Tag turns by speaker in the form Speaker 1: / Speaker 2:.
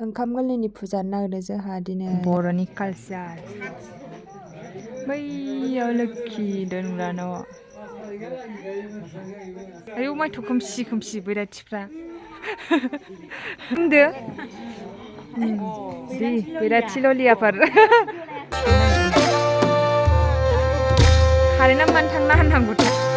Speaker 1: ओंखाम गोरलैनि फुजा नागिरदों जोंहा दिनै बर'नि कालचार बैयाव लोखि दोनग्रा न' आयौ माइथ' खोमसि खोमसि बैराथिफ्रा बुंदो दे बैराथि ललियाफोर कारेन्टआ मानो थांना होननांगौथाय